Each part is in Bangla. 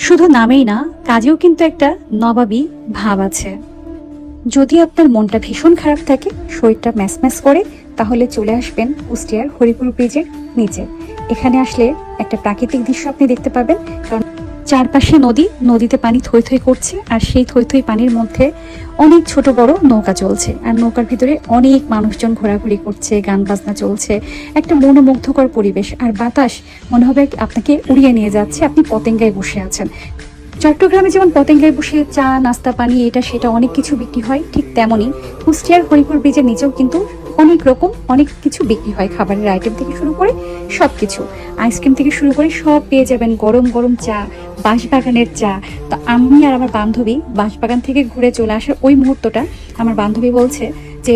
শুধু নামেই না, কাজেও কিন্তু একটা নবাবী ভাব আছে। যদি আপনার মনটা ভীষণ খারাপ থাকে, শরীরটা ম্যাচ করে, তাহলে চলে আসবেন কুষ্টিয়ার হরিপুর ব্রিজের নিচে। এখানে আসলে একটা প্রাকৃতিক দৃশ্য আপনি দেখতে পাবেন, কারণ চারপাশে নদী, নদীতে পানি থই থই করছে, আর সেই থই থই পানির মধ্যে অনেক ছোট বড় নৌকা চলছে, আর নৌকার ভিতরে অনেক মানুষজন ঘোরাঘুরি করছে, গান বাজনা চলছে, একটা মনোমুগ্ধকর পরিবেশ। আর বাতাস মনে হবে আপনাকে উড়িয়ে নিয়ে যাচ্ছে, আপনি পতেঙ্গায় বসে আছেন। চট্টগ্রামে যেমন পতেঙ্গায় বসে চা নাস্তা পানি এটা সেটা অনেক কিছু বিক্রি হয়, ঠিক তেমনই কুষ্টিয়ার হরিপুর ব্রিজের নিচেও কিন্তু অনেক রকম অনেক কিছু বিক্রি হয়, খাবারের আইটেম থেকে শুরু করে সব কিছু, আইসক্রিম থেকে শুরু করে সব পেয়ে যাবেন। গরম গরম চা, বাঁশবাগানের চা। তো আমি আর আমার বান্ধবী বাঁশবাগান থেকে ঘুরে চলে আসার ওই মুহূর্তটা, আমার বান্ধবী বলছে যে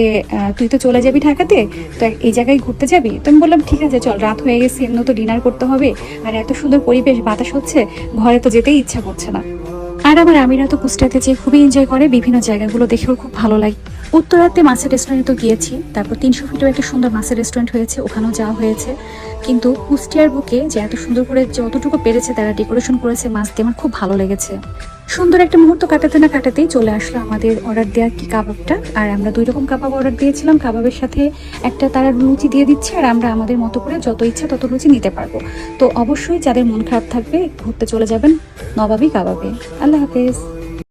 তুই তো চলে যাবি ঢাকাতে, তো এই জায়গায় ঘুরতে যাবি? তো আমি বললাম ঠিক আছে চল, রাত হয়ে গেছে, এমনি তো ডিনার করতে হবে, আর এত সুন্দর পরিবেশ, বাতাস হচ্ছে, ঘরে তো যেতেই ইচ্ছা করছে না। আর আমার আমিরা তো কুষ্টিয়াতে যেয়ে খুবই এনজয় করে, বিভিন্ন জায়গাগুলো দেখেও খুব ভালো লাগে। উত্তরাতে মাছের রেস্টুরেন্টে তো গিয়েছি, তারপর 300 ফিটেও একটা সুন্দর মাছের রেস্টুরেন্ট হয়েছে, ওখানেও যাওয়া হয়েছে। কিন্তু কুষ্টিয়ার বুকে যে এত সুন্দর করে যতটুকু পেরেছে তারা ডেকোরেশন করেছে মাছ দিয়ে, আমার খুব ভালো লেগেছে। সুন্দর একটা মুহূর্ত কাটাতে না কাটাতেই চলে আসলো আমাদের অর্ডার দেওয়া কি কাবাবটা। আর আমরা 2 রকম কাবাব অর্ডার দিয়েছিলাম, কাবাবের সাথে একটা তারা লুচি দিয়ে দিচ্ছে, আর আমরা আমাদের মতো করে যত ইচ্ছা তত লুচি নিতে পারবো। তো অবশ্যই যাদের মন খারাপ থাকবে ঘুরতে চলে যাবেন নবাবী কাবাবে। আল্লাহ হাফেজ।